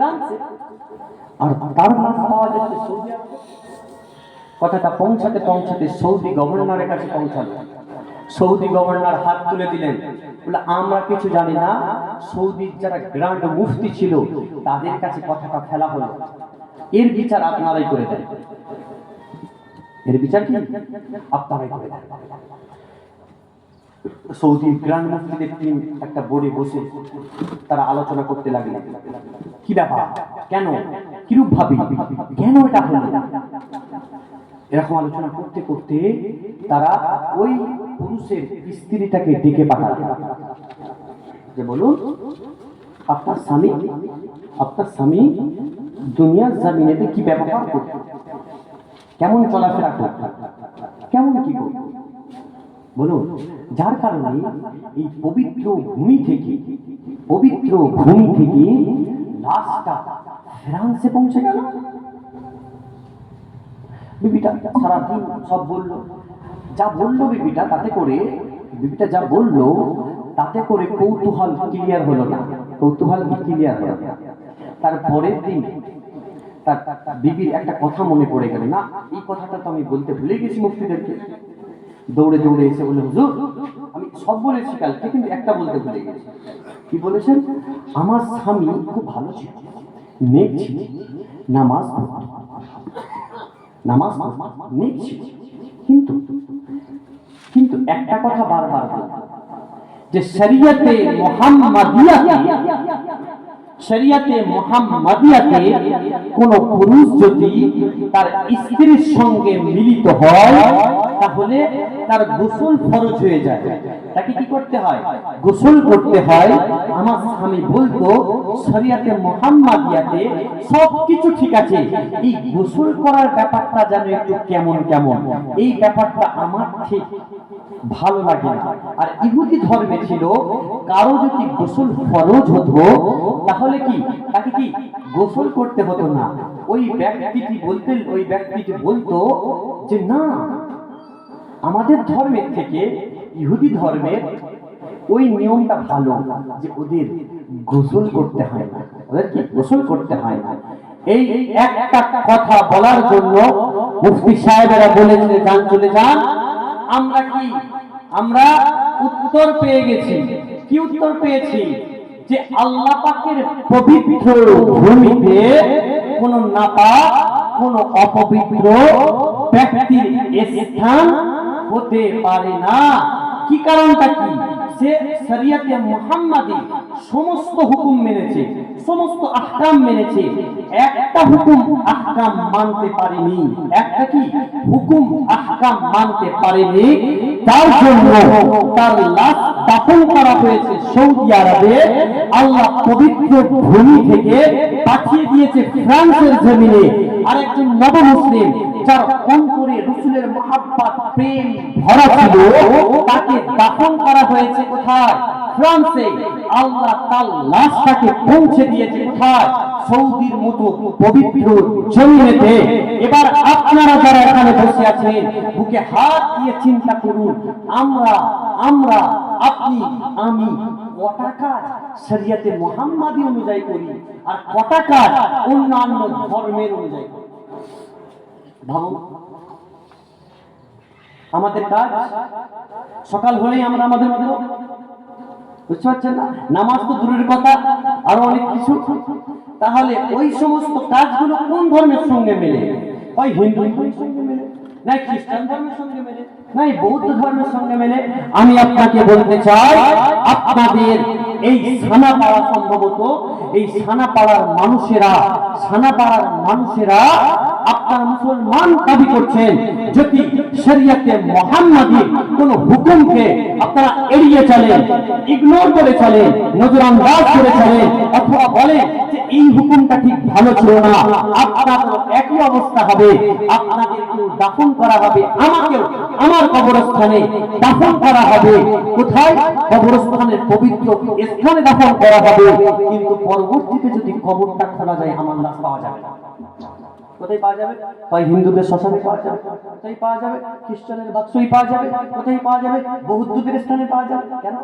ফ্রান্সে, আর তার লাশ পাওয়া যাচ্ছে সৌদি আরবে। কথাটা পৌঁছাতে পৌঁছাতে সৌদি গভর্নরের কাছে পৌঁছালো। সৌদি গভর্নর হাত তুলে দিলেন, বলে আমরা কিছু জানি না। সৌদির যারা গ্র্যান্ড মুফতি ছিল তাদের কাছে কথাটা ফেলা হলো, এর বিচার আপনারাই করে দেন। এর বিচার কি আপনারাই করে দেন। সৌদি গ্র্যান্ড মুফতিদের টিম একটা বোর্ডে বসে তারা আলোচনা করতে লাগলেন, কি ব্যাপার, কেন, কিরূপ ভাবি, কেন এটা হলো। এরকম আলোচনা করতে করতে তারা ওই পুরুষের স্ত্রীটাকে ডেকে পাঠালেন, যে বলুন আপনার স্বামী দুনিয়ার জমিনেতে কি ব্যবহার করত, কেমন চলাফেরা করত, কেমন কি করত বলুন, যার কারণে এই পবিত্র ভূমি থেকে লাশটা ফ্রান্সে পৌঁছে গেল। বিবিটা সারাদিন সব বললো, যা বললো বিবিটা যা বললো তাতে করে কৌতূহল ক্লিয়ার হলো না। তারপরের দিন তার বিবির একটা কথা মনে পড়ে গেল, না এই কথাটা তো আমি বলতে ভুলে গেছি মুফতিদেরকে। দৌড়ে দৌড়ে এসে বলে, হুজুর আমি সব বলেছি কালকে, কিন্তু একটা বলতে ভুলে গেছি। কি বলেছেন? আমার স্বামী খুব ভালো ছিল, নেক ছিল, নামাজ নেক ছিল, কিন্তু একটা কথা বারবার বলতো, যে শরিয়তে মুহাম্মাদিয়াতে কোন পুরুষ যদি তার স্ত্রীর সঙ্গে মিলিত হয় তাহলে তার গোসল ফরজ হয়ে যায়। তাকে কি করতে হয়? গোসল করতে হয়। আমার স্বামী বলতো শরিয়তে মুহাম্মাদিয়াতে সবকিছু ঠিক আছে, এই গোসল করার ব্যাপারটা যেন একটু কেমন এই ব্যাপারটা আমার ঠিক ভালো লাগে না। আর ইহুদি ধর্মে ছিল কারো যদি গোসল ফরজ হতো তাহলে কি তাকে কি গোসল করতে হতো না। ওই ব্যক্তিটি বলতো যে না, আমাদের ধর্মের থেকে ইহুদি ধর্মের ওই নিয়মটা ভালো, যে ওদের গোসল করতে হয় না, এই একটা কথা বলার জন্য মুফতি সাহেবেরা বলেছে, চলে যান। আমরা উত্তর পেয়ে গেছি। কি উত্তর পেয়েছি? যে আল্লাহ পাকের পবিত্র ভূমিতে কোন নাপাক, কোন অপবিত্র ব্যক্তির স্থান হতে পারে না। কি কারণটা কি? সে শরিয়তে মুহাম্মাদি সমস্ত হুকুম মেনেছে, সমস্ত আহকাম মেনেছে, একটা হুকুম আহকাম মানতে পারেনি। একটা কি হুকুম আহকাম মানতে পারেনি, তার জন্য তার লাশ দাফন করা হয়েছে সৌদি আরবে। আল্লাহ পবিত্র ভূমি থেকে পাঠিয়ে দিয়েছে ফ্রান্সের জমিনে আরেকজন নব মুসলিম, যার অন্তরে রাসূলের মহব্বত প্রেম ভরা ছিল, তাকে দাফন করা হয়েছে কোথায়? ফ্রান্সে। আল্লাহ তার লাশটাকে পৌঁছে দিয়েছে কোথায়? সৌদির মতো পবিত্র জমিনেতে। এবার আপনারা যারা এখানে বসে আছেন, বুকে হাত দিয়ে চিন্তা করুন, আমরা আপনি আমি কটা কাজ শরিয়তে মুহাম্মাদি অনুযায়ী করি, আর কটা কাজ অন্যান্য ধর্মের অনুযায়ী করি। ভাবুন, আমাদের কাজ সকাল হলেই আমরা আমাদের মতো, বুঝতে পারছেন না, নামাজ তো দূরের কথা, আরো অনেক কিছু। তাহলে ওই সমস্ত কাজগুলো কোন ধর্মের সঙ্গে মেলে? ওই হিন্দু ধর্মের সঙ্গে মেলে, না খ্রিস্টান ধর্মের সঙ্গে মেলে, না বৌদ্ধ ধর্মের সঙ্গে মেলে। আমি আপনাকে বলতে চাই, আপনাদের এই সানাপাড়া, সম্ভবত এই সানাপাড়ার মানুষেরা আপনারা মুসলমান দাবি করছেন, যদি শরিয়তে মুহাম্মাদি কোন হুকুমকে আপনারা এড়িয়ে চলেন, ইগনোর করে চলেন, নজরআন্দাজ করে চলেন, অথবা বলেন যে এই হুকুমটা ঠিক ভালো ছিল না, আপনাদের একই অবস্থা হবে। আপনাদেরকেও দাফন করা হবে, আমাকেও আমার কবরস্থানে দাফন করা হবে। কোথায়? কবরস্থানের পবিত্র স্থানে দাফন করা হবে। কিন্তু পরবর্তীতে যদি কবরটা খোলা যায়, আমার লাশ পাওয়া যাবে না। কোথায় পাওয়া যাবে? হয় হিন্দুদের শ্মশানে পাওয়া যাবে, কোথায় পাওয়া যাবে? খ্রিস্টানের বাক্সই পাওয়া যাবে, কোথায় পাওয়া যাবে? বৌদ্ধদের স্থানে পাওয়া যাবে। কেন?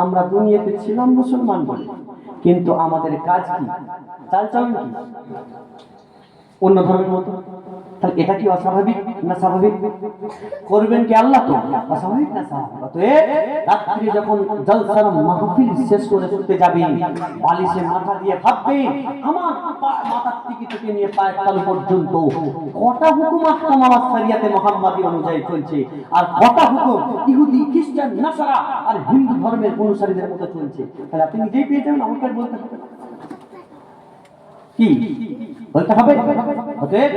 আমরা দুনিয়াতে ছিলাম মুসলমান বলে, কিন্তু আমাদের কাজ কি, চালচলন কি অন্য ধর্মের মতো। তাহলে এটা কি অস্বাভাবিক না স্বাভাবিক? করবেন কি আল্লাহ? তো অস্বাভাবিক না স্বাভাবিক? অতএব রাত্রি যখন জলসার মাহফিল শেষ করে শুতে যাবে, বালিশে মাথা দিয়ে ভাববে আমার মাথার থেকে নিয়ে পায়ের তালু পর্যন্ত কটা হুকুম আহকাম আমার শরিয়াতে মুহাম্মাদি অনুযায়ী চলছে, আর কটা হুকুম ইহুদি, খ্রিস্টান, নাসারা আর হিন্দু ধর্মের অনুসারীদের মতো চলছে। তাহলে আপনি নিজেই পেয়ে যাবেন, আমাকে আর বলতে হবে কি বলতে হবে? অতএব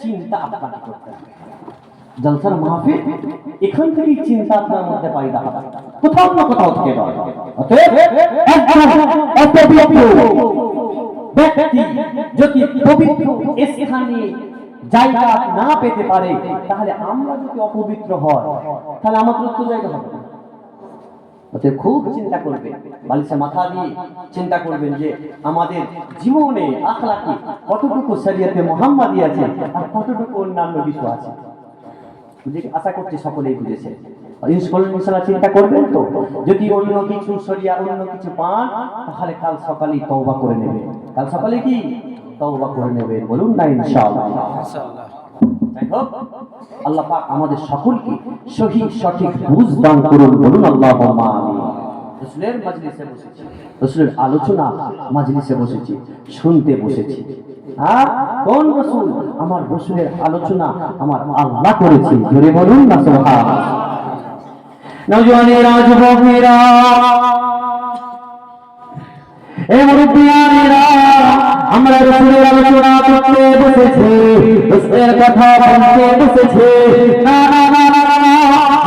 চিন্তা আপনাকে করতে হবে। জলসার মাহফিল এখান থেকেই চিন্তা আপনার মধ্যে পয়দা হবে, কোথাও না কোথাও থেকে নয়। অতএব ব্যক্তি যদি পবিত্র স্থানে জায়গা না পেতে পারে, তাহলে আমরা যদি অপবিত্র হয় তাহলে আমাদের তো জায়গা হবে। অতএব খুব চিন্তা করবেন, বালিশে মাথা দিয়ে চিন্তা করবেন যে আমাদের জীবনে আখলাকি কতটুকু শরিয়তে মুহাম্মাদি আছে আর কতটুকু অন্যান্য কিছু আছে। আশা করছি সকলেই বুঝেছেন। ইনশাআল্লাহ চিন্তা করবেন তো, যদি অন্য কিছু শরিয়া অন্য কিছু পান তাহলে কাল সকালে তওবা করে নেবেন। কাল সকালে কি তওবা করে নেবেন, বলুন না ইনশাআল্লাহ। যাই হোক, আল্লাহ পাক আমাদের সকলকে সহি সঠিক বুঝ দান করুন, বলুন আল্লাহুম্মা আমিন। রাসূলের মজলিসে বসেছি, রাসূলের আলোচনা মজলিসে বসেছি, শুনতে বসেছি। আর কোন রাসূল? আমার রাসূলের আলোচনা আমার আল্লাহ করেছে, জোরে বলুন না সুবহানাল্লাহ। নওজওয়ানেরা, যুবকেরা, এ মুরব্বিয়ানেরা, আমরা রাসূলের আলোচনা করতে বসেছি, রাসূলের কথা বলতে বসেছি। না না না না না,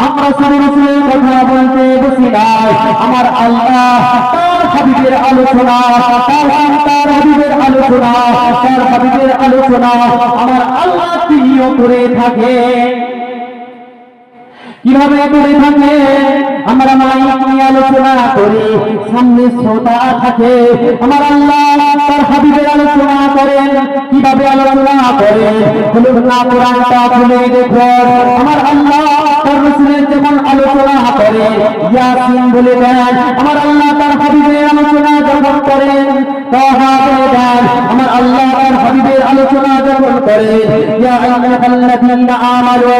আমরা শুধু রাসূলের কথা বলতে বসি না, আমার আল্লাহ তার হাবিবের আলোচনা, তার হাবিবের আলোচনা, তার হাবিবের আলোচনা আমার আল্লাহ তিনিও করে থাকে। কিভাবে করে থাকে? আমরা মাইক নিয়ে আলোচনা করি, সামনে শ্রোতা থাকে, আমার আল্লাহ তার হাবিবের আলোচনা করেন। কিভাবে আলোচনা করেন? খুলুন না কোরআনটা, খুলে দেখুন আমার আল্লাহ তার রাসূলের যেমন আলোচনা করেন, ইয়াসিন বলে দেন। আমার আল্লাহ তার হাবিবের আলোচনা যখন করেন, তাহা বলে দেন। আমার আল্লাহ তার হাবিবের আলোচনা যখন করেন, ইয়া আইয়ুহাল্লাযীনা আমানু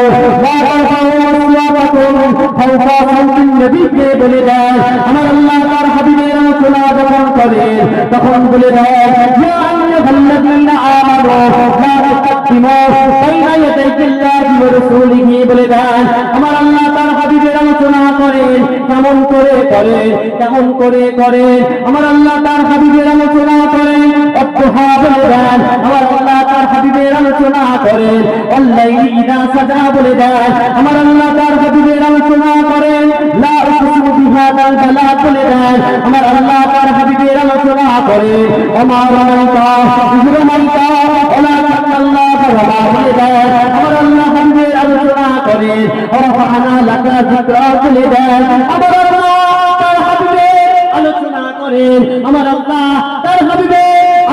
লা তারফাউ ফাওকা সাওতিন নবীকে বলে দেন। আমার আল্লাহ তার হাবিবের আলোচনা যখন করেন তখন বলে দেন, ইয়া আইয়ুহাল্লাযীনা আমানু লা তুকাদ্দিমু বাইনা ইয়াদাইল্লাহি ওয়া রাসূলিহি বলে দেন। আমার আল্লাহ তার হাবিবের আলোচনা করেন, কেমন করে করেন, কেমন করে করেন। আমার আল্লাহ তার হাবিবের আলোচনা করেন, অদ্দুহা বলে দেন। আমার আল্লাহ তার হাবিবের আলোচনা করেন, আল্লাইলি ইযা সাজা বলে দেন। আমার আল্লাহ তার হাবিবের আলোচনা করেন, লা উকসিমু বিহাদাল বালাদ বলে দেন। আমার আল্লাহ তার হাবিবের আলোচনা করেন, ওমা রামাইতা ইয রামাইতা ওয়ালাকিন্নাল্লাহা রামা বলে দেন। আমার আল্লাহ হাবিবের আলোচনা করেন, ওয়ারাফা'না লাকা যিকরা বলে দেন। আমার আল্লাহ তার হাবিবের আলোচনা করেন, আমার আল্লাহ তার হাবিবের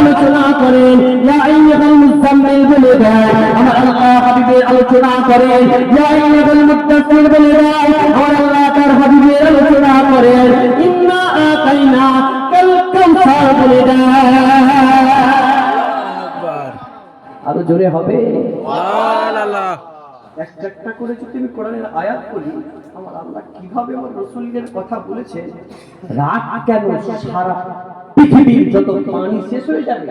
আলোচনা করেন, ইয়া আইয়ুহাল মুযাম্মিল বলে দেন। আমার আল্লাহ হাবিবের আলোচনা করেন, ইয়া আইয়ুহাল মুদ্দাসসির বলে দেন। আমার আল্লাহ তার হাবিবের আলোচনা করেন, ইন্না আতাইনা কাল কাউসার বলে দেন। আরো জোরে হবে সুবহানাল্লাহ। একটা করে যদি আমি কোরআনের আয়াত পড়ি, আমার আল্লাহ কিভাবে আমার রাসূলের কথা বলেছে। রাত কেন? সারা পৃথিবীর যত পানি শেষ হয়ে যাবে,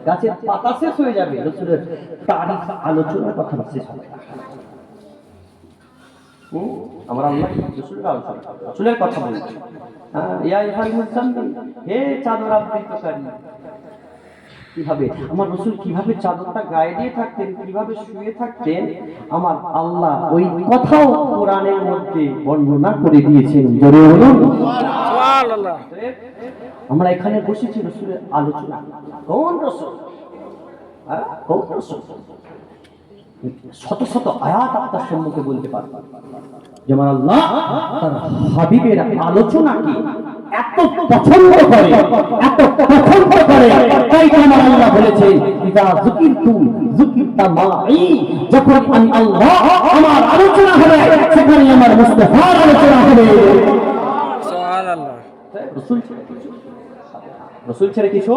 গাছের পাতা শেষ হয়ে যাবে, রাসূলের তারিখ আলোচনার কথা শেষ হবে। আমার আল্লাহ রাসূলের আলোচনা, রাসূলের কথা বলছে। ইয়া আইয়ুহাল মুযাম্মিল, হে চাদর আবৃতকারী। কিভাবে আমার রাসূল কিভাবে চাদরটা গায়ে দিয়ে থাকতেন, কিভাবে শুয়ে থাকতেন, আমার আল্লাহ ওই কথাও কোরআনের মধ্যে বর্ণনা করে দিয়েছেন। জোরে বলুন সুবহানাল্লাহ। আমরা এখানে বসেছি রাসূলের আলোচনা। কোন রাসূল? কোন রাসূল? শত শত আয়াত আপনার সম্মুখে বলতে পারবো, যেমন আল্লাহ তার হাবিবের আলোচনাকে এত পছন্দ করে, এত পছন্দ করে, তাই আমার আল্লাহ বলেছেন, ইযা যুকিরতু যুকিরতা মাই। যখন আমি আল্লাহ আমার আলোচনা হবে, সেখানে আমার মুস্তাফার আলোচনা হবে। সুবহানাল্লাহ। রাসূল রাসূল ছেড়ে কিছু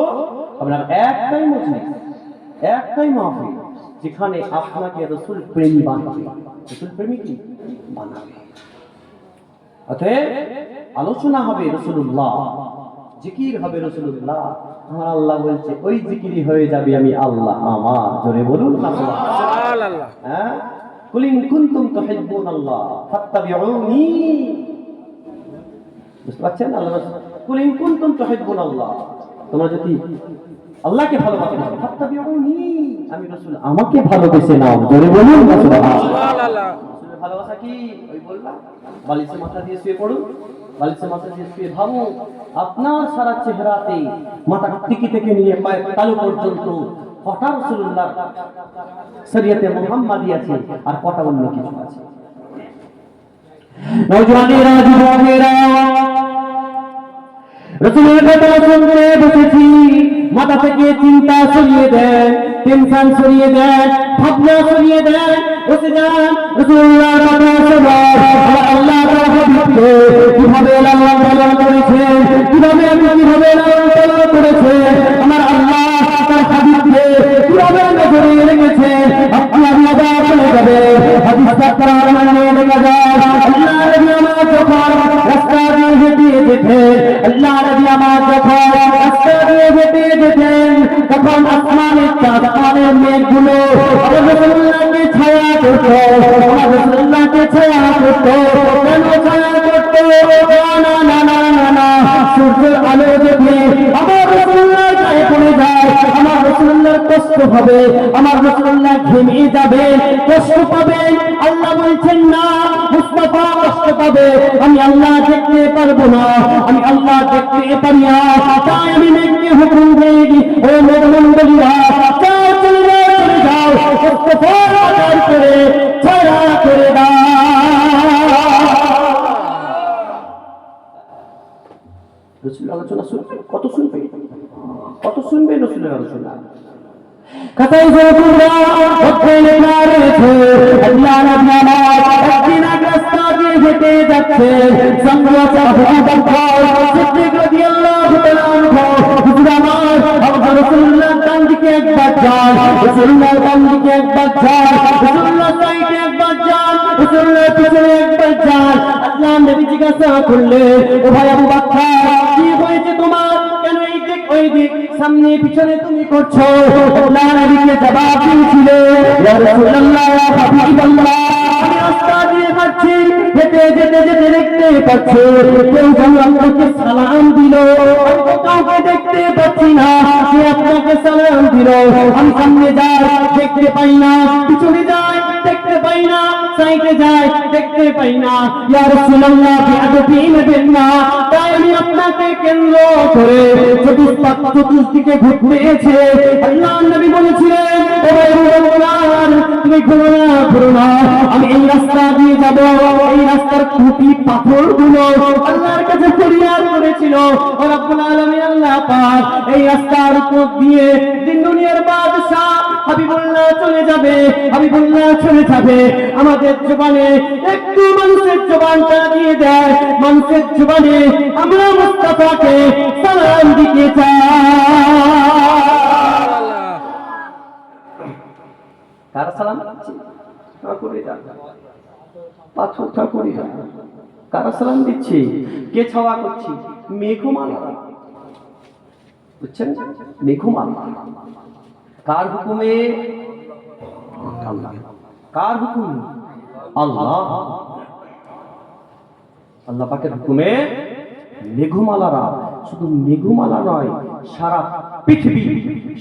হবে না। একটাই মজলিস, একটাই মাহফিল যেখানে আপনাকে রাসূল প্রেমী বানাবে, রাসূল প্রেমী কি বানাবে। অতএব আলোচনা হবে রাসূলুল্লাহ, জিকির হবে রাসূলুল্লাহ। আমার আল্লাহ বলছে ওই জিকিরই হয়ে যাবে আমি আল্লাহ আমার। জোরে বলুন না সুবহানাল্লাহ। হ্যাঁ, কুল ইন কুনতুম তুহিব্বুনাল্লাহ ফাত্তাবিউনি। বুঝতে পারছেন? আল্লাহ কুল ইন কুনতুম তুহিব্বুনাল্লাহ, তোমরা যদি আল্লাহকে ভালোবাসো ফাত্তাবিউনি, আমি রাসূল আমাকে ভালোবেসে নাও। জোরে বলুন না সুবহানাল্লাহ। রাসূলের ভালোবাসা কি? ওই বললাম, বালিশে মাথা দিয়ে শুয়ে পড়ুন, বালিশে মাথা দিয়ে শুয়ে ভাবুন আপনার সারা চেহারাতে মাথা টিকি থেকে নিয়ে পায়ের তালু পর্যন্ত কটা রাসূলুল্লাহ শরীয়তে মুহাম্মাদি আছে আর কটা অন্য কিছু আছে। নওজওয়ানেরা, যুবকেরা, রাসূলের কথা শুনতে বসেছি, মাথা থেকে চিন্তা সরিয়ে দেন, টেনশন সরিয়ে দেন, ভাবনা সরিয়ে দেন, বসে যান রাসূলুল্লাহর কথা শোনার। আল্লাহ তাআলা হাবিবকে কিভাবে লালন পালন করেছেন, কিভাবে লালন পালন করেছেন, আমার আল্লাহ তার হাবিবকে কিভাবে নজরে রেখেছেন, আপনার নজর চলে যাবে হাদিসটা কোরআনে লেখা যায়। আল্লাহ নবী আমার যখন রাস্তা দিয়ে হেঁটে যেতেন, আল্লাহ নবী আমার যখন রাস্তা দিয়ে হেঁটে যেতেন, তখন আসমানের চাঁদ, আসমানের মেঘগুলো রাসূলুল্লাহকে ছায়া করত, রাসূলুল্লাহকে ছায়া করত। কেন ছায়া করত? না না না না না, সূর্যের আলো যদি আমার রাসূলুল্লাহর গায়ে পড়ে যায়, আমার রাসূলুল্লাহর কষ্ট হবে, আমার রাসূলুল্লাহ ঘেমে যাবে, কষ্ট পাবে। আল্লাহ বলছেন না, মুস্তাফা কষ্ট পাবে, আমি আল্লাহ দেখতে পারবো না, আমি আল্লাহ দেখতে পারি না, তাই আমি মেঘকে হুকুম দিয়ে দিই, ও মেঘমণ্ডলীরা যাও, চলে যাও, চলে যাও, মুস্তাফার আদর করে ছায়া করে দাও। রাসূলের আলোচনা শুনবে, কত শুনবে, কত শুনবে রাসূলের আলোচনা। কথাই বলুরা হতে লেখা রয়েছে, আল্লাহ নবী আমার একদিন এক রাস্তা দিয়ে হেঁটে যাচ্ছে, সঙ্গে আছে আবু বকর সিদ্দিক রাদিয়াল্লাহু তাআলা আনহু। হুজুর আমার রাসূলুল্লাহ ডান দিকে একবার যান, রাসূলুল্লাহ ডান দিকে একবার যান, রাসূলুল্লাহ সাইডে একবার যান, রাসূলুল্লাহ পিছনে একবার যান। আল্লাহ নবী জিজ্ঞাসা করলেন, ও ভাই আবু বকর, কি হয়েছে তোমার? কেন এই দিক ওই দিক, সামনে পিছনে তুমি করছো? আল্লাহ নবীকে জবাব দিয়েছিল, ইয়া রাসূলুল্লাহ, ইয়া হাবিবাল্লাহ, আমি রাস্তা দিয়ে যাচ্ছি, যেতে যেতে যেতে দেখতে পাচ্ছি কেউ যেন আপনাকে সালাম দিল, কাউকে দেখতে পাচ্ছি না সে আপনাকে সালাম দিল। আমি সামনে যাই, দেখতে পাই না, পিছনে যাই, দেখতে পাই না, সাইডে যাই, দেখতে পাই না। ইয়া রাসূলুল্লাহ, বিআদবি নেবেন না, তাই আমি আপনাকে কেন্দ্র করে চতুর্দিকে ঘুরতে এসে আল্লাহ নবী বলেছিলেন, ও রাসূলুল্লাহ, তুমি ঘুরো না, আমি এই রাস্তা দিয়ে যাব। এই রাস্তার খুঁটি পাথরগুলো আল্লাহর কাছে ফরিয়াদ করেছিল, ও রব্বুল আলামিন, আল্লাহ পাক এই রাস্তার উপর দিয়ে দিন দুনিয়ার বাদশা হাবিবুল্লাহ চলে যাবে, হাবিবুল্লাহ চলে যাবে। আমাদের জবানে একটু মানুষের জবানটা দিয়ে দেয়, মানুষের জবানে আমরা মুস্তাফাকে সালাম দিতে চাই। কার সালাম দিচ্ছি? পাথর ঠাকুরিয়া কারা সালাম দিচ্ছে? কে ছাওয়া করছি? মেঘমালা, বুঝছেন? মেঘমালা কার হুকুমে? কার হুকুম? আল্লাহ, আল্লাহ পাকের হুকুমে মেঘমালারা, শুধু মেঘমালা নয়, সারা পৃথিবী,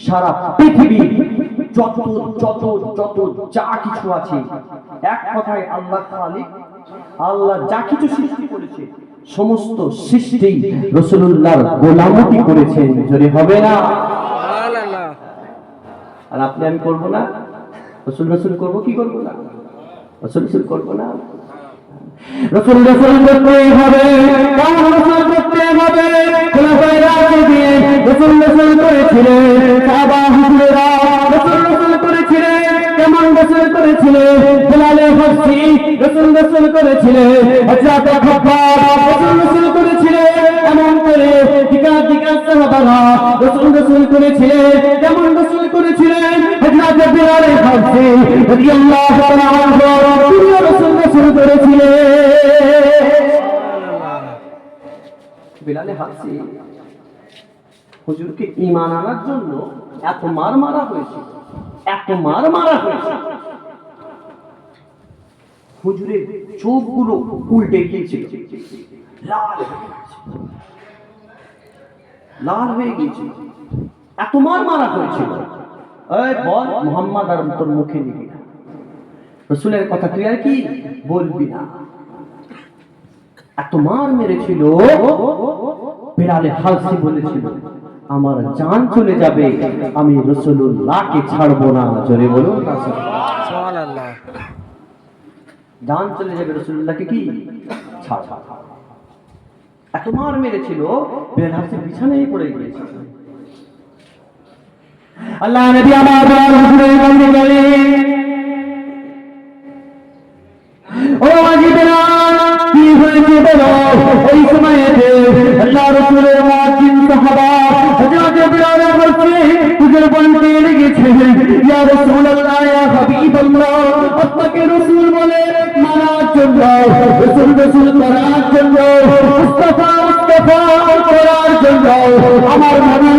সারা পৃথিবী যত যত যত যা কিছু আছে, এক কথায় আল্লাহ খালিক, আল্লাহ যা কিছু সৃষ্টি করেছে সমস্ত সৃষ্টি রাসূলুল্লাহর গোলামতি করেছেন। জোরে হবে না? আর আপনি আমি করবো না? রাসূল রাসূল করবো কি করবো না? রাসূল রাসূল করবো না? রাসূল রাসূল করতে হবে, কারণ রাসূল করতে হবে। খোলাফায়ে রাশিদিন রাসূল রাসূল করেছিলেন, সাহাবা হুজুরেরা রাসূল রাসূল করেছিলেন। কেমন রাসূল করেছিলেন? বিলালে হাবশী রাসূল রাসূল করেছিলেন, হযরত খাব্বাব রাসূল রাসূল করেছিলেন। এমন করে দিকা বাবা গোসল গোসল করেছিলেন, যেমন গোসল করেছিলেন হযরত বিলাল হাবশী রাদিয়াল্লাহু তাআলা আনহু তিনিও গোসল গোসল করেছিলেন। বিলাল হাবশী হুজুরকে ঈমান আনার জন্য এত মার মারা হয়েছে, এত মার মারা হয়েছে, হুজুরের চোখগুলো উল্টে গিয়েছিল, লাল হয়ে গিয়েছিল, এত মার মারা হয়েছিল। এই বল মুহাম্মদ আর তোর মুখে নিবি না, রাসূলের কথা তুই আর কি বলবি না, এত মার মেরেছিল। বিলাল হাবশী বলেছিল আমার জান চলে যাবে, আমি রাসূলুল্লাহকে ছাড়বো না। জোরে বলুন সুবহানাল্লাহ। জান চলে যাবে, রাসূলুল্লাহকে কি ছাড়ব। এত মার মেরেছিল, বিলাল হাবশী বিছানায় পড়ে গিয়েছিল। আল্লাহ নবী আমার হুজুরের কাছে গেলেন, ও আজি বিলাল কি হয়েছে বলো। ওই সময়তে আল্লাহ রাসূলের মুআজ্জিন সাহাবা হযরত বিলাল বলছে হুজুর বলতে লেগেছে ইয়া রাসূলুল্লাহ ইয়া হাবিবাল্লাহ, আপনাকে রাসূল বলে মানার জন্য, রাসূল রাসূল করার জন্য, মুস্তাফা মুস্তাফা করার জন্য আমার নবী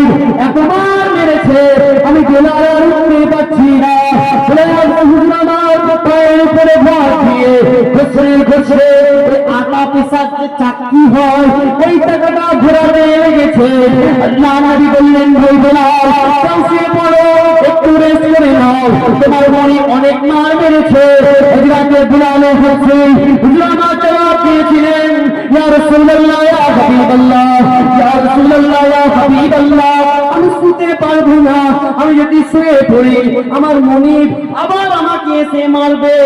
এতবার মেরেছে, আমি বিলাল আর উঠতে পারছি না। বিলাল হুজুর আমার পায়ের উপরে ভর দিয়ে ঘষে ঘষে আটা পিসার যে চাকরি হয় ওই টাকাটা ঘোরাতে লেগেছে। আল্লাহ নবী বললেন ভাই বিলাল শুয়ে পড়ো, একটু রেস্ট করে নাও, তোমার মনে অনেক মার মেরেছে। হযরত বিলাল হাবশী হুজুর আমার জবাব দিয়েছিলেন ইয়া রাসূলুল্লাহ ইয়া হাবিবাল্লাহ, ইয়া রাসূলুল্লাহ ইয়া হাবিবাল্লাহ, আমি শুতে পারবো না, আমি যদি শুয়ে পড়ি আমার মনিব আবার আমাকে এসে মারবে,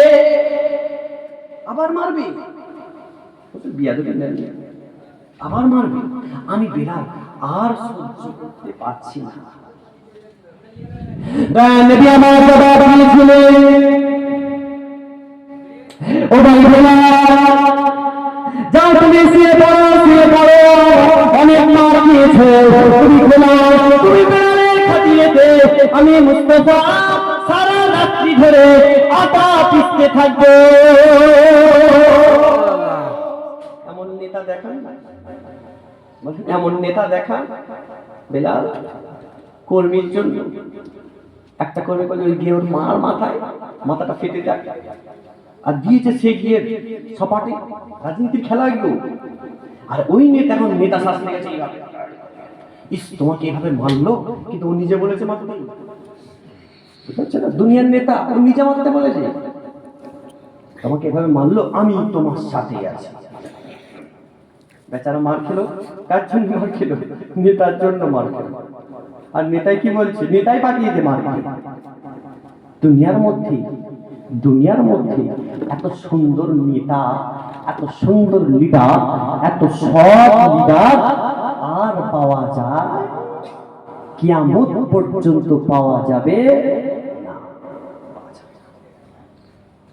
আবার মারবে, আবার মারবে, আমি বিলাল আর সহ্য করতে পারছি না। নবী আমার জবাব দিয়েছিলেন ও ভাই বিলাল যাও তুমি শুয়ে পড়ো, শুয়ে পড়ো, অনেক মার দিয়েছো, তুমি ঘুমাও, তুমি বিলালের খাতিরেতে আমি মুস্তাফা সারা রাত্রি ধরে আটা পিষতে থাকবো। এমন নেতা দেখান, এমন নেতা দেখান। বিলাল কর্মীর জন্য একটা কর্মী বলে ওই গিয়ে ওর মার মাথায় মাথাটা ফেটে যায়, আর দিয়েছে সে গিয়ে সপাটে রাজনীতির খেলা এগুলো। আর ওই নেতা এখন নেতা শাসনে গেছে, ইস তোমাকে এভাবে মারলো, কিন্তু ও নিজে বলেছে মারতে, বুঝতে না, দুনিয়ার নেতা ও নিজে মারতে বলেছে, তোমাকে এভাবে মারলো, আমি তোমার সাথে আছি। বেচারা মার খেলো, কার জন্য মার খেলো? নেতার জন্য মার খেলো। আর নেতাই কি বলছে? নেতাই পাঠিয়েছে মার খেলো। দুনিয়ার মধ্যে এত সুন্দর নেতা, এত সুন্দর লিডার, এত সৎ লিডার আর পাওয়া যায়? কিয়ামত পর্যন্ত পাওয়া যাবে না।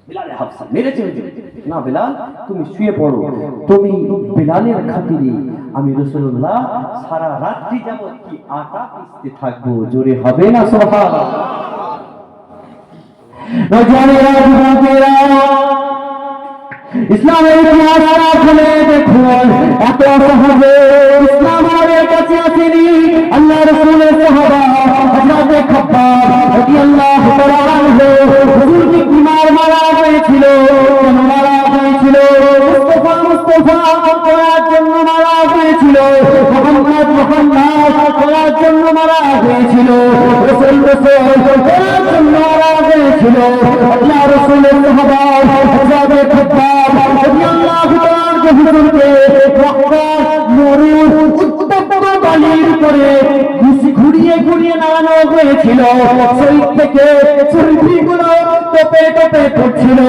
বিলাল হাবশী মেরেছে না, বিলাল তুমি শুয়ে পড়ো, তুমি বিলালের খাতিরে আমি রাসূলুল্লাহ সারা রাত্রি যাবত কি আটা পিষতে থাকবো। জোরে হবে না সুবহানাল্লাহ। নজওয়ানেরা, যুবকেরা, ইসলামের ইতিহাস খুলে দেখুন, এত সহজে ইসলাম আমাদের কাছে আসেনি। আল্লাহ রাসূলের সাহাবা হযরত খাব্বাব রাদিয়াল্লাহু তাআলা আনহু হুজুরকে কি মারা হয়েছিল, কেন মারা হয়েছিল? মুস্তাফা মুস্তাফা করার জন্য মারা হয়েছিল, মুহাম্মদ মুহাম্মদ করার জন্য মারা হয়েছিল, রাসূল রাসূল করার জন্য মারা হয়েছিল। আল্লাহ রাসূলের সাহাবা হযরত খাব্বাব রাদিয়াল্লাহু তাআলা আনহু হুজুরকে মক্কা মরুর উত্তপ্ত বালির উপরে ঘুরিয়ে ঘুরিয়ে নাড়ানো হয়েছিল, শরীর থেকে চর্বিগুলো টোপে টোপে পড়ছিল।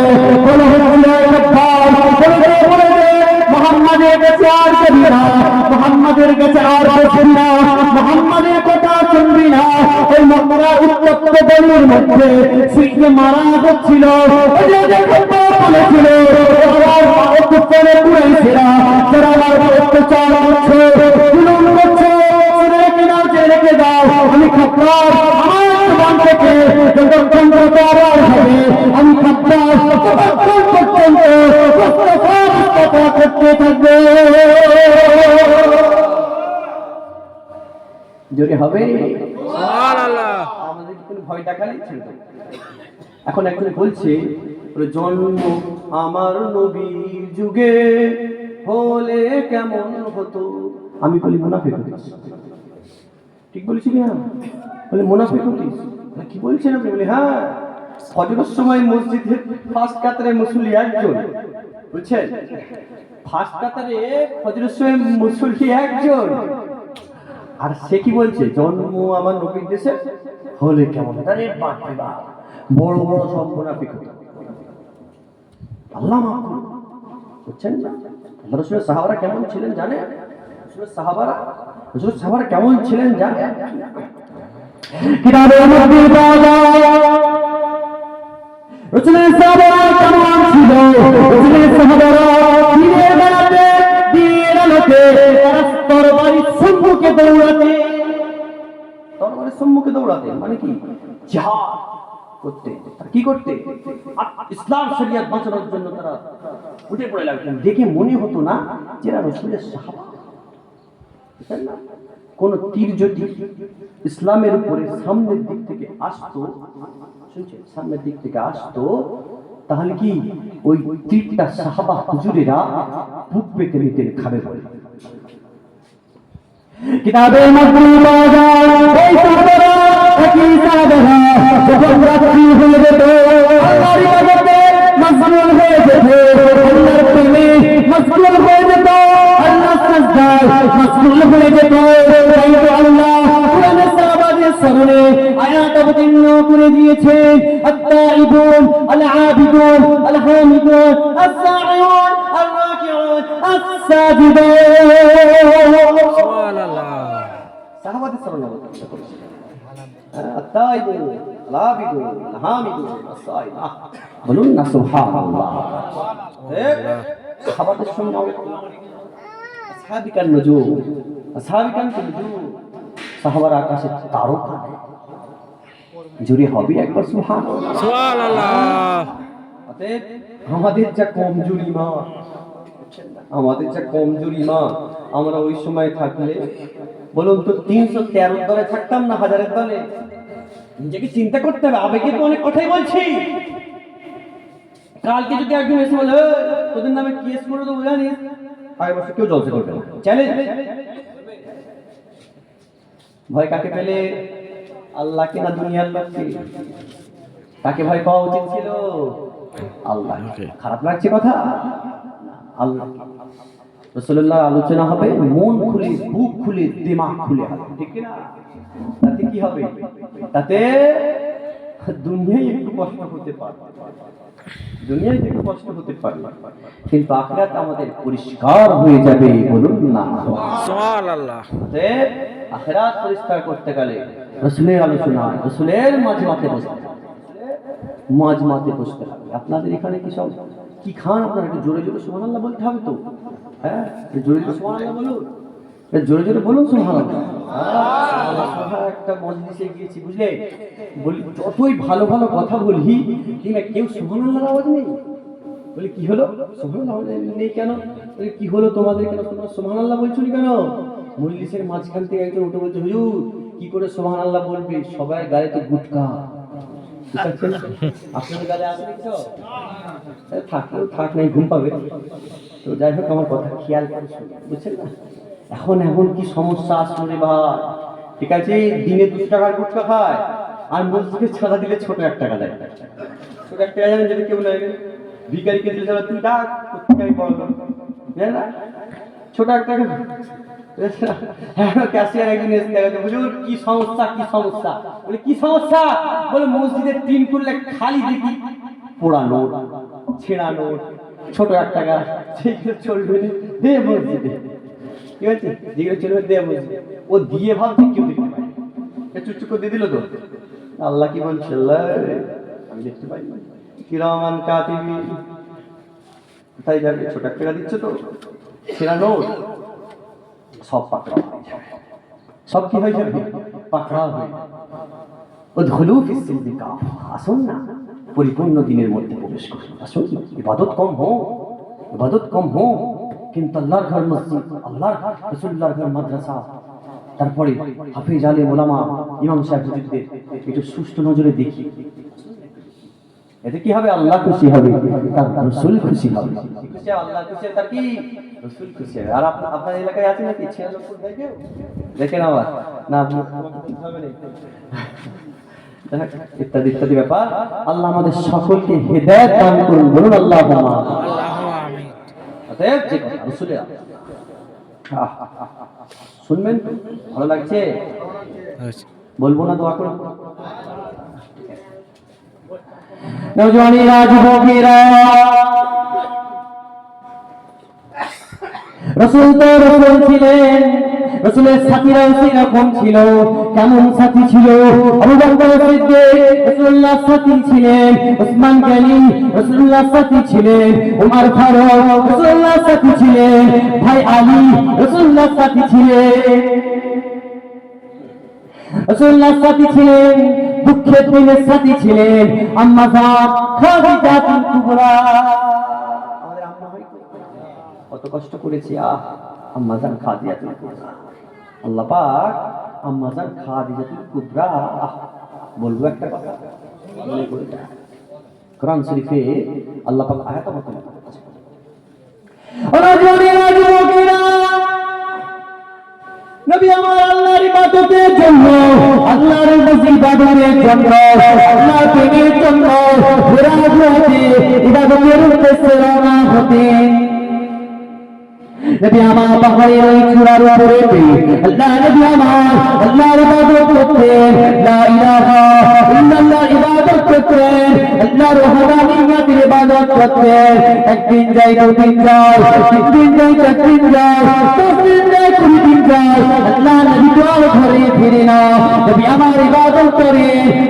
বলা হচ্ছিল খাব্বাব বলে দে মুহাম্মাদের কাছে আর যাবি না, মুহাম্মাদের কাছে আর বসবি না, মুহাম্মাদের কথা শুনবি না। ওই মক্কার উত্তপ্ত বালির মধ্যে শিখে মারা হচ্ছিল। বলেছিল কুরাইশরা যারা আমার অত্যাচার করছে, জুলুম করছে, আমি খাদ্দার আমার জবান থেকে যতক্ষণ আওয়াজ হবে আমি খাদ্দার ততক্ষণ পর্যন্ত মুস্তাফা করতে থাকবো। জোরে হবে সুবহানাল্লাহ। আমাদের কোনো ভয় দেখালেই ছিল। এখন একজন বলছে জন্ম আমার নবীর যুগে হলে কেমন হতো। আমি বলি মুনাফিক হতিস। ঠিক বলেছি কি না? বলে মুনাফিক হতিস। কি বলছেন আপনি? বলি হ্যাঁ, ফজরের সময় মসজিদের ফার্স্ট কাতারে মুসল্লি একজন, বুঝছেন? ফার্স্ট কাতারে ফজরের সময় মুসল্লি একজন, আর সে কি বলছে জন্ম আমার নবীর দেশে হলে কেমন। আরে বাপ রে বাপ, বড় বড় সব মুনাফিক হতো। আল্লাহ মাফ করুন, বুঝছেন না? আল্লাহ রাসূলের সাহাবারা কেমন ছিলেন জানেন? রাসূলের সাহাবারা কেমন ছিলেন জানেন? কিতাবের মধ্যে পাওয়া যায় রাসূলের সাহাবারা কেমন ছিল। রাসূলের সাহাবারা দিনের বেলাতে দিনের আলোতে তারা তরবারির সম্মুখে দৌড়াতে। তরবারের সম্মুখে দৌড়াতে মানে কি? জিহাদ করতে। কি করতে? ইসলাম শরিয়ত বাঁচানোর জন্য তারা উঠে পড়ে লাগতেন। দেখে মনে হতো না যে এরা রাসূলের সাহাবা। বুঝছেন না? কোন তীর যদি ইসলামের উপরে সামনের দিক থেকে আসতো, শুনছেন, সামনের দিক থেকে আসতো, তাহলে কি ওই তীরটা সাহাবা হুজুরেরা বুক পেতে নিতেন, খাবে বলে। কিতাবের মধ্যে পাওয়া যায় এই সাহাবারা একই সাহাবারা যখন রাত্রি হয়ে যেত আল্লাহর ইবাদতে মশগুল হয়ে যেত, আল্লাহর প্রেমে মশগুল হয়ে যেত, আল্লাহর সাজদায় মশগুল হয়ে যেত। তাই তো আল্লাহ কোরআনের সাহাবাদের স্মরণে আয়াত অবতীর্ণ করে দিয়েছে, আত-তাইবুন আল-আবিদুন আল-হামিদুন আস-সাইউন আর-রাকিউন আস-সাজিদুন। সুবহানাল্লাহ। সাহাবাদের স্মরণ অবতীর্ণ করেছে। আত-তাইবুন আল-আবিদুন আল-হামিদুন আস-সাইউন। বলুন না সুবহানাল্লাহ। সাহাবাদের সঙ্গে সাহাবিকান নজুম, সাহাবিকান নজুম, সাহাবারা আকাশে তারকা। জুড়ে হবে একবার সুবহানাল্লাহ। সুবহানাল্লাহ। অতএব আমাদের যা কমজোরি ইমান, আমরা ওই সময় থাকলে বলুন তো 313 দলে থাকতাম না হাজারের দলে? নিজেকে চিন্তা করতে হবে। আবেগে তো অনেক কথাই বলছি। কালকে যদি একজন এসে বলে তোদের নামে কেস করে দেবো জানিস, আগে বছর কেউ জলসা করবে না। চ্যালেঞ্জ। ভয় কাকে পেলে? আল্লাহকে না দুনিয়ার লোককে? কাকে ভয় পাওয়া উচিত ছিল? আল্লাহ। খারাপ লাগছে কথা? আল্লাহ। রাসূলুল্লাহ আলোচনা হবে মন খুলে, বুক খুলে, দিমাগ খুলে হবে, ঠিক না? তাতে কি হবে? তাতে দুনিয়ায় একটু কষ্ট হতে পারে, কিন্তু আখিরাত আমাদের পরিষ্কার হয়ে যাবে। বলুন না সুবহানাল্লাহ। আখিরাত পরিষ্কার করতে গেলে রাসূলের আলোচনা, রাসূলের মাঝমাতে বসতে হবে। আপনাদের এখানে কি সব কি খান? আপনারা একটু জোরে জোরে সুবহানাল্লাহ বলতে হবে তো। হ্যাঁ, জোরে জোরে সুবহানাল্লাহ বলুন, জোরে জোরে বলুন সুবহানাল্লাহ। একটা মজলিসে গিয়েছি, বুঝলে, বলি যতই ভালো ভালো কথা বলি কিনা কেউ সুবহানাল্লাহর আওয়াজ নেই। বলি কি হলো? সুবহানাল্লাহ নেই কেন? বলি কি হলো তোমাদের, কেন তোমরা সুবহানাল্লাহ বলছো না কেন? মজলিসের মাঝখান থেকে একজন উঠে বলছে, হুজুর কি করে সুবহানাল্লাহ বলবে, সবাই গায়ে তো গুটকা। আপনাদের গালে আছে কিছু? থাকলেও থাক, নাই ঘুম পাবে। তো যাই হোক, আমার কথা খেয়াল করে বুঝছেন না? এখন কি সমস্যা আসলো রে ভাই? ঠিক আছে, দিনে 2 টাকার গুটকা খায়, আর মসজিদে ছাড়া দিলে ছোট 1 টাকা দেয়। ছোট 1 টাকা জানেন যদি কেউ নেয়, ভিখারিকে দিলে যারা তুই ডাক প্রত্যেকে বড় লোক, জানেন না? ছোট 1 টাকা। ক্যাশিয়ার একদিন এসে দেখাচ্ছে, হুজুর কি সমস্যা, কি সমস্যা? বলে কি সমস্যা? বলে মসজিদের টিন খুললে খালি দেখি পোড়া নোট, ছেঁড়া নোট, ছোট 1 টাকা, সেইগুলো চলবে না, দে মসজিদে। কি হয়েছে? যেগুলো চলবে দে মসজিদে। ও দিয়ে ভাবছে কেউ দেখতে পায়, চুপচুপ করে দিয়ে দিল তো। আল্লাহ কি বলছে? আল্লাহ আমি দেখতে পাই কিরামান কাতিবিন। কোথায় যাবে? ছোট 1 টাকা দিচ্ছে তো, ছেঁড়া নোট সব পাকড়াও হয়ে যাবে। সব কি হয়ে যাবে? পাকড়া হয়ে যাবে। উদখুলু ফিস সিলমি কাফা, আসুন না পরিপূর্ণ দিনের মধ্যে প্রবেশ করুন। আসুন, ইবাদত কম হো, কিন্তু আল্লাহর ঘর মসজিদ, আল্লাহর রাসূলুল্লাহর ঘর মাদ্রাসা, তারপরে হাফেজ আলেম ওলামা ইমাম সাহেব হুজুরদের একটু সুষ্ঠু নজরে দেখি। এতে কি হবে? আল্লাহ খুশি হবে, তার রাসূল খুশি হবে। খুশি আল্লাহ খুশি, তার কি রাসূল খুশি হবে। আর আপনার এলাকায় আছে নাকি 96 দেখেও দেখেন আবার না, আপনি হবে না ইত্যাদি ইত্যাদি ব্যাপার। আল্লাহ আমাদের সকলকে হেদায়েত দান করুন, বলুন আল্লাহুম্মা আল্লাহুম্মা আমিন। অতএব যে কথা রাসূলের শুনবেন, ভালো লাগছে? বলবো না, দোয়া করুন। নওজওয়ানেরা, যুবকেরা, রাসূল তো রাসূল ছিলেন, রাসূলের সাথীরাও সেরকম ছিল। কেমন সাথী ছিল? আবু বকর সিদ্দিক রাসূলুল্লাহর সাথী ছিলেন, ওসমান গনি রাসূলুল্লাহর সাথী ছিলেন, ওমর ফারুক রাসূলুল্লাহর সাথী ছিলেন, ভাই আলী রাসূলুল্লাহর সাথী ছিলেন, রাসূলুল্লাহর সাথী ছিলেন, দুঃখের দিনের সাথী ছিলেন আম্মা জান খাদিজাতুল কুবরা। আমাদের আম্মা হয়তো কত কষ্ট করেছি, আম্মা জান খাদিজাতুল কুবরা। আল্লাহ পাক আম্মা জান খাদিজাতুল কুবরা, বলবো একটা কথা মনে করে, কোরআন শরীফে আল্লাহ পাক আয়াত অবতীর্ণ করেছেন। নবী আমার আল্লাহর ইবাদতের জন্য, আল্লাহর ইবাদতের জন্য, আল্লাহর প্রেমের জন্য ঘোরাঘুরিতে ইবাদতের উদ্দেশ্যে রওনা হতেন। নবী আমার পাহাড়ের ওই চূড়ার উপরে আল্লাহ নবী আমার আল্লাহর ইবাদত করতেন, লা ইলাহা ইল্লাল্লাহ ইবাদত করতেন, আল্লাহর ওয়াহদানিয়তের ইবাদত করতেন। একদিন যাই, দুদিন যাই, তিন দিন যাই, চার দিন যাই, 10 দিন যাই, 20 দিন যাই, আল্লাহ নবী তো আর ঘরে ফিরে না। নবী আমার ইবাদত করে,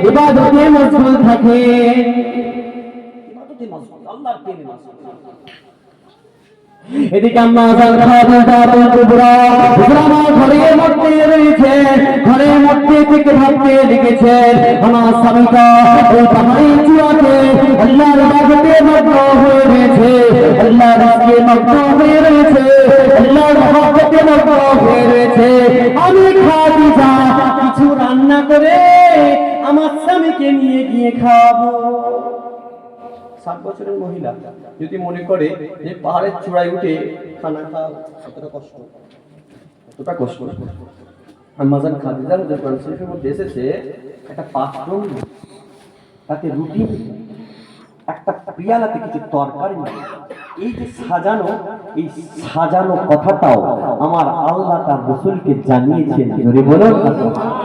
ইবাদতে মশগুল থাকে, ইবাদতে মশগুল, আল্লাহর প্রেমে মশগুল। এদিকে আম্মা জান খাদিজাতুল কুবরা আমার ঘরের মধ্যে রয়েছে, ঘরের মধ্যে থেকে ভাবতে লিখেছেন, আমার স্বামীটা ওই পাহাড়ের চূড়াতে আল্লাহর ইবাদতে মগ্ন হয়ে রয়েছে, আল্লাহর রিজকে মগ্ন হয়ে রয়েছে, আল্লাহর মহব্বতে মগ্ন হয়ে রয়েছে। আমি খাদিজা কিছু রান্না করে আমার স্বামীকে নিয়ে গিয়ে খাওয়াবো। 60 বছরের মহিলা যদি মনে করে যে পাহাড়ের চূড়ায় উঠে খানা খাওয়া কতটা কষ্ট, আম্মা জান খাদিজা রাদিয়াল্লাহু আনহা শরীফের মধ্যে এসেছে একটা পাত্র, তাতে রুটি, একটা পিয়ালাতে কিছু তরকারি, এই যে সাজানো, এই সাজানো কথাটাও আমার আল্লাহ তার রাসূলকে জানিয়েছেন। জোরে বলুন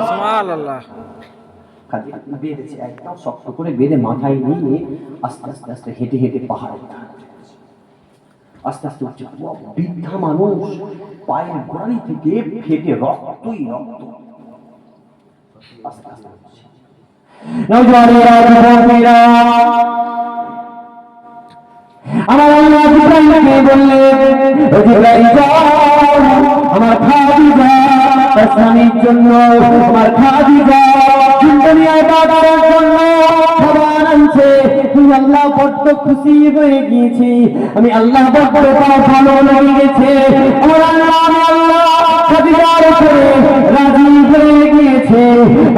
সুবহানাল্লাহ। বেঁধেছে, একদম শক্ত করে বেঁধে মাথায় নিয়ে আস্তে আস্তে আস্তে হেঁটে হেঁটে পাহাড়ে আস্তে আস্তে উঠছে। বৃদ্ধা মানুষ, পায়ের গোড়ালি থেকে ফেটে রক্তই রক্ত, আস্তে আস্তে উঠছে। নওজওয়ানেরা, যুবকেরা, আমার আল্লাহ জিবরাইলকে বললেন, ও জিবরাইল যাও আমার খাদিজা তার স্বামীর জন্য, আমার খাদিজা দুনিয়ায় বাবার জন্য খাবার আনছে। তুমি আল্লাহ বড্ড খুশি হয়ে গিয়েছি, আমি আল্লাহ বড্ড ভালো লেগে গেছে। আমার আল্লাহ, আমি আল্লাহ খাদিজার উপরে রাজি হয়ে গিয়েছে।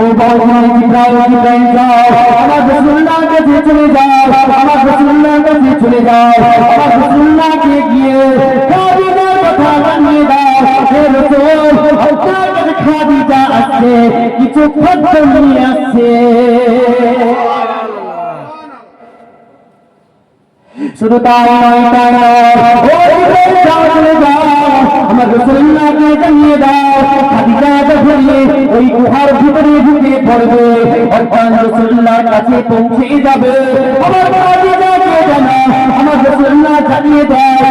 ও বাবা জিবরাইল যাও আমার রাসূলুল্লাহর কাছে চলে যাও, আমার রাসূলুল্লাহর কাছে চলে যাও, আমার রাসূলুল্লাহকে গিয়ে খাদিজার কথা জানিয়ে দাও, হে রাসূল আপনার কাছে খাদিজা আসছে, কিছু খাদ্য নিয়ে আসছে। শুধু তাই নয়, চলে যাও আমার রাসূলুল্লাহকে জানিয়ে দাও, খাদিজা যখন ওই গুহার ভিতরে ঢুকে পড়বে, অর্থাৎ রাসূলুল্লাহর কাছে পৌঁছে যাবে। আমার খাদিজাকে জানাও, আমার রাসূলুল্লাহ জানিয়ে দাও,